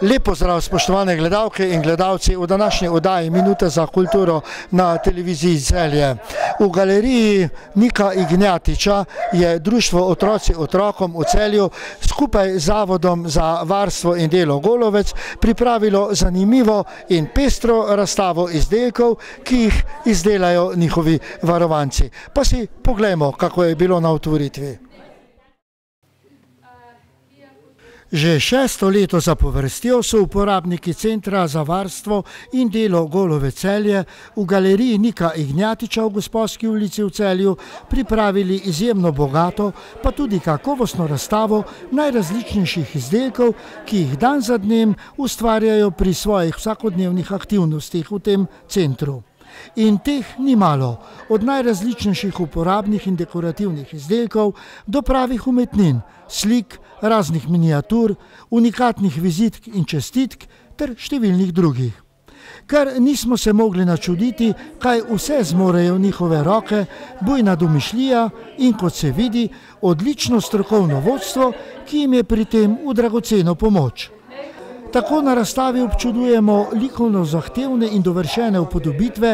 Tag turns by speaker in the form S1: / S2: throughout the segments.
S1: Lep pozdrav, spoštovane gledalke in gledalci v današnji oddaji Minuta za kulturo na televiziji Celje. V galeriji Nika Ignjatiča je društvo Otroci otrokom v Celju skupaj z Zavodom za varstvo in delo Golovec pripravilo zanimivo in pestro razstavo izdelkov, ki jih izdelajo njihovi varovanci. Pa si poglejmo, kako je bilo na otvoritvi. Že 6. leto zapovrstjo so uporabniki Centra za varstvo in delo Golovec Celje v galeriji Nika Ignjatiča v Gosposki ulici v Celju pripravili izjemno bogato, pa tudi kakovostno razstavo najrazličnejših izdelkov, ki jih dan za dnem ustvarjajo pri svojih vsakodnevnih aktivnostih v tem centru. In teh ni malo, od najrazličnejših uporabnih in dekorativnih izdelkov do pravih umetnin, slik, raznih miniatur, unikatnih vizitk in čestitk ter številnih drugih. Kar nismo se mogli načuditi, kaj vse zmorejo njihove roke, bujna domišljija in, kot se vidi, odlično strokovno vodstvo, ki jim je pri tem v dragoceno pomoč. Tako na razstavi občudujemo likovno zahtevne in dovršene upodobitve,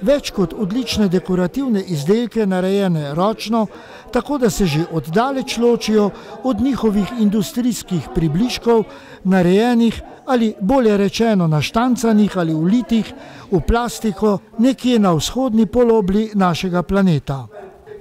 S1: več kot odlične dekorativne izdelke narejene ročno, tako da se že oddaleč ločijo od njihovih industrijskih približkov, narejenih ali bolje rečeno naštancanih ali ulitih v plastiko nekje na vzhodni polobli našega planeta.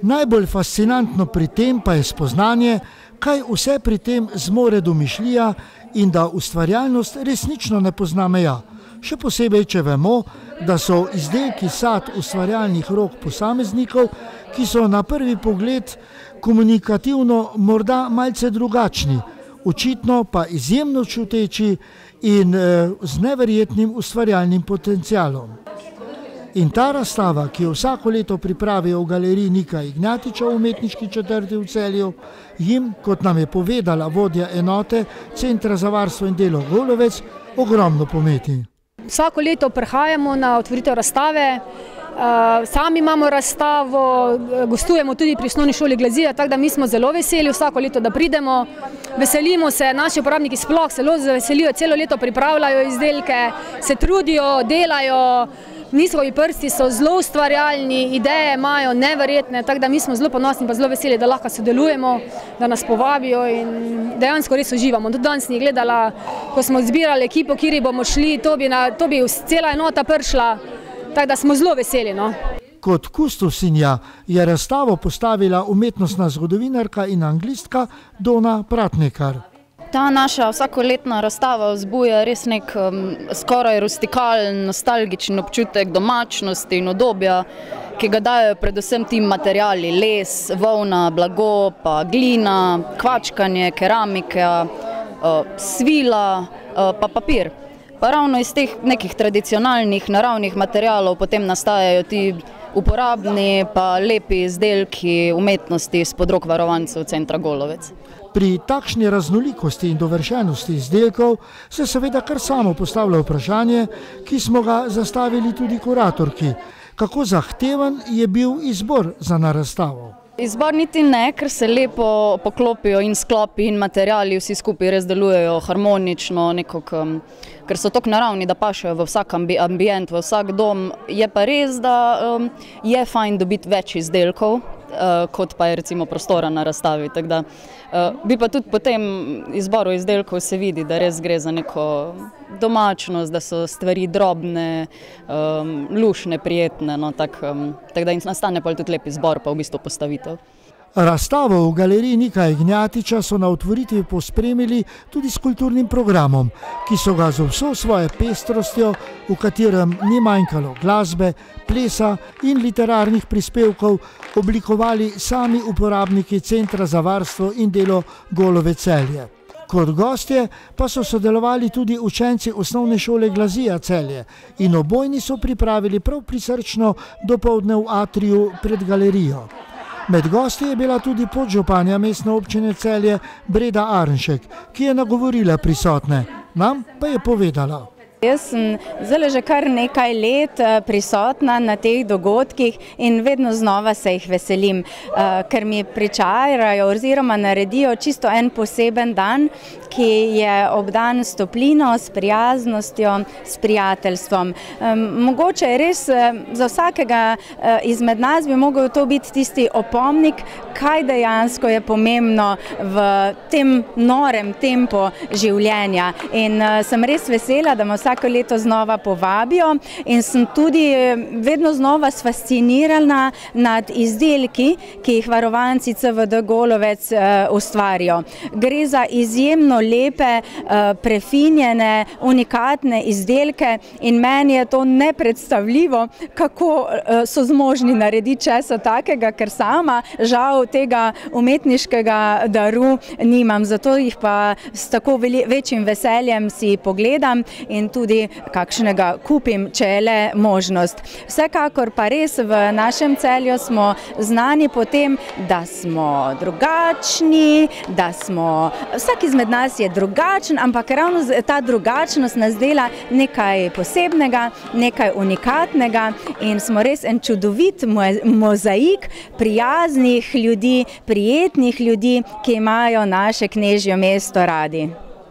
S1: Najbolj fascinantno pri tem pa je spoznanje, kaj vse pri tem zmore domišljija in da ustvarjalnost resnično ne pozna meja. Še posebej, če vemo, da so izdelki sad ustvarjalnih rok posameznikov, ki so na prvi pogled komunikativno morda malce drugačni, očitno pa izjemno čuteči in z neverjetnim ustvarjalnim potencialom. In ta razstava, ki jo vsako leto pripravijo v galeriji Nika Ignjatiča v umetniški četrti v Celju, jim, kot nam je povedala vodja enote Centra za varstvo in delo Golovec, ogromno pomeni.
S2: Vsako leto prihajamo na otvoritev razstave, sami imamo razstavo, gostujemo tudi pri osnovni šoli Glazija, tako da mi smo zelo veseli vsako leto, da pridemo. Veselimo se, naši uporabniki sploh zelo veselijo, celo leto pripravljajo izdelke, se trudijo, delajo. Njihovi prsti so zelo ustvarjalni, ideje imajo neverjetne, tako da mi smo zelo ponosni in zelo veseli, da lahko sodelujemo, da nas povabijo in dejansko res uživamo. Tudi danes ni gledala, ko smo zbirali ekipo, kjer bomo šli, to bi cela enota prišla, tako da smo zelo veseli. No.
S1: Kot kustosinja je razstavo postavila umetnostna zgodovinarka in anglistka Dona Pratnikar.
S3: Ta naša vsakoletna razstava vzbuja res nek skoraj rustikalen, nostalgičen občutek domačnosti in udobja, ki ga dajo predvsem ti materiali, les, volna, blago, pa glina, kvačkanje, keramika, svila, pa papir. Pa ravno iz teh nekih tradicionalnih naravnih materialov potem nastajajo ti uporabni pa lepi izdelki umetnosti izpod rok varovancev Centra Golovec.
S1: Pri takšni raznolikosti in dovršenosti izdelkov se seveda kar samo postavlja vprašanje, ki smo ga zastavili tudi kuratorki. Kako zahteven je bil izbor za na razstavo?
S3: Izbor niti ne, ker se lepo poklopijo in sklopi in materiali vsi skupaj res delujejo harmonično, ker so tako naravni, da pašejo v vsak ambient, v vsak dom. Je pa res, da je fajn dobiti več izdelkov, kot pa je recimo prostora na razstavi. Bi pa tudi po tem izboru izdelkov se vidi, da res gre za neko domačnost, da so stvari drobne, lušne, prijetne, tako da nastane pa tudi lep izbor pa v bistvu postavitev.
S1: Razstavo v galeriji Nika Ignjatiča so na otvoritvi pospremili tudi s kulturnim programom, ki so ga z vso svojo pestrostjo, v katerem ni manjkalo glasbe, plesa in literarnih prispevkov, oblikovali sami uporabniki Centra za varstvo in delo Golovec Celje. Kot gostje pa so sodelovali tudi učenci osnovne šole Glazija Celje in obojni so pripravili prav prisrčno dopoldne v atriju pred galerijo. Med gosti je bila tudi podžupanja mestne občine Celje Breda Arnšek, ki je nagovorila prisotne. Nam pa je povedala.
S4: Jaz sem zdaj že kar nekaj let prisotna na teh dogodkih in vedno znova se jih veselim, ker mi pričarajo oziroma naredijo čisto en poseben dan, ki je obdan s toplino, s prijaznostjo, s prijateljstvom. Mogoče je res za vsakega izmed nas bi mogel to biti tisti opomnik, kaj dejansko je pomembno v tem norem tempu življenja. In sem res vesela, da me vsako leto znova povabijo in sem tudi vedno znova sfascinirana nad izdelki, ki jih varovanci CVD Golovec ustvarijo. Gre za izjemno lepe, prefinjene, unikatne izdelke in meni je to nepredstavljivo, kako so zmožni narediti česa takega, ker sama žal tega umetniškega daru nimam. Zato jih pa s tako večjim veseljem si pogledam in tudi kakšnega kupim, če je le možnost. Vsekakor pa res v našem Celju smo znani po tem, da smo drugačni, da smo, vsak izmed nas je drugačen, ampak ravno ta drugačnost nas dela nekaj posebnega, nekaj unikatnega in smo res en čudovit mozaik prijaznih ljudi, prijetnih ljudi, ki imajo naše knežje mesto radi.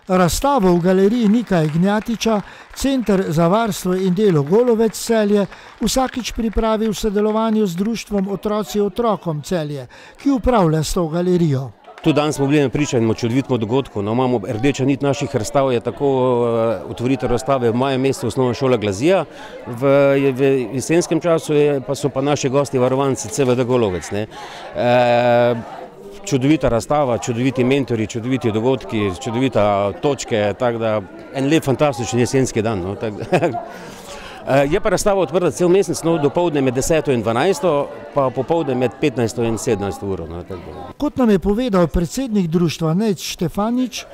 S1: Razstavo v galeriji Nika Ignjatiča Center za varstvo in delo Golovec Celje vsakič pripravi v sodelovanju z društvom Otroci otrokom Celje, ki upravlja s to galerijo.
S5: Tudi danes smo bili priča enemu čudovitemu dogodku. Imamo rdeča nit naših razstav, je tako otvoritev razstave v mojem mestu osnovna šola Glazija, v jesenskem času pa so pa naši gosti varovanci CVD Golovec. Čudovita razstava, čudoviti mentori, čudoviti dogodki, čudovita točke, tako da en lep fantastičen jesenski dan. Je pa razstava odprta cel mesec, dopoldne med 10 in 12, pa popoldne med 15 in 17 uro.
S1: Kot nam je povedal predsednik društva Nejc Štefanič,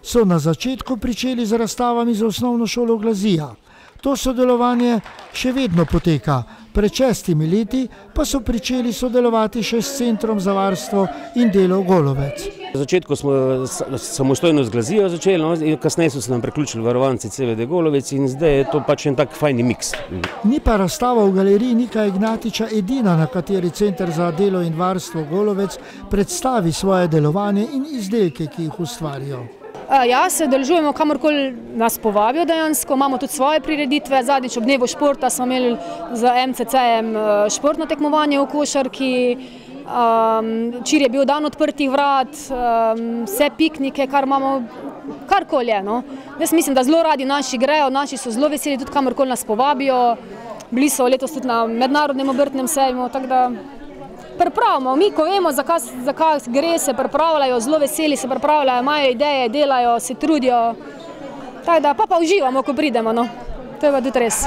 S1: so na začetku pričeli z razstavami za osnovno šolo Glazija. To sodelovanje še vedno poteka. Pred 6 leti pa so pričeli sodelovati še s Centrom za varstvo in delo Golovec.
S5: Na začetku smo samostojno z Glazijo začeli, kasneje so se nam priključili varovanci CVD Golovec in zdaj je to pač en tak fajni miks.
S1: Ni pa razstava v galeriji Nika Ignjatiča edina, na kateri Center za delo in varstvo Golovec predstavi svoje delovanje in izdelke, ki jih ustvarijo.
S2: Ja, se udeležujemo kamorkoli nas povabijo dejansko, imamo tudi svoje prireditve. Zadnjič ob dnevu športa smo imeli z MCC-jem športno tekmovanje v košarki, včeraj je bil dan odprtih vrat, vse piknike, kar imamo, karkoli je. Jaz mislim, da zelo radi naši grejo, naši so zelo veseli, tudi kamorkoli nas povabijo. Bili so letos tudi na mednarodnem obrtnem sejmu, tako da pripravimo, mi ko vemo, za kaj gre, se pripravljajo, zelo veseli se pripravljajo, imajo ideje, delajo, se trudijo, tako da pa uživamo, ko pridemo, to je pa tudi res.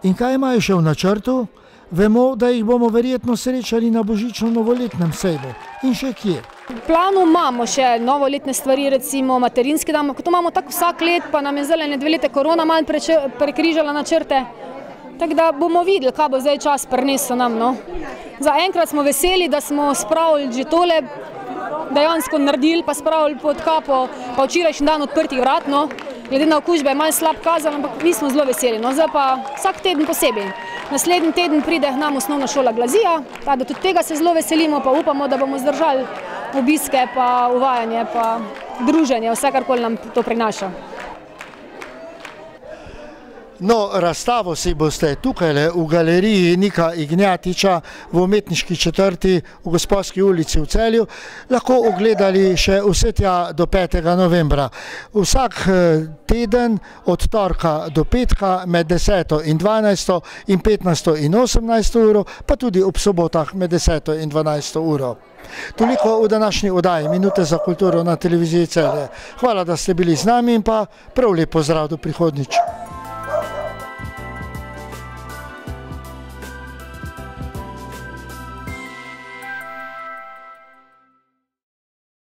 S1: In kaj imajo še v načrtu? Vemo, da jih bomo verjetno srečali na božično-novoletnem sejmu in še kje.
S2: V planu imamo še novoletne stvari, recimo materinski dan, to imamo tako vsak let, pa nam je zdaj 2 leta korona malo prekrižala načrte. Tako da bomo videli, kaj bo zdaj čas prinesel nam. Zaenkrat smo veseli, da smo spravili že tole, dejansko naredili, pa spravili pod kapo, pa včerajšnji dan odprtih vrat. Glede na okužbe je malo slab kazal, ampak mi smo zelo veseli. Zdaj pa vsak teden posebej. Naslednji teden pride k nam osnovna šola Glazija, tako da tudi tega se zelo veselimo, pa upamo, da bomo zdržali obiske, pa uvajanje, pa druženje, vse karkoli nam to prinaša.
S1: Razstavo si boste tukaj v galeriji Nika Ignjatiča v umetniški četrti v Gosposki ulici v Celju lahko ogledali še vse tja do 5. novembra. Vsak teden od torka do petka med 10. in 12. in 15. in 18. uro, pa tudi ob sobotah med 10. in 12. uro. Toliko v današnji oddaji Minute za kulturo na televiziji Celje. Hvala, da ste bili z nami in pa prav lep pozdrav do prihodnjič.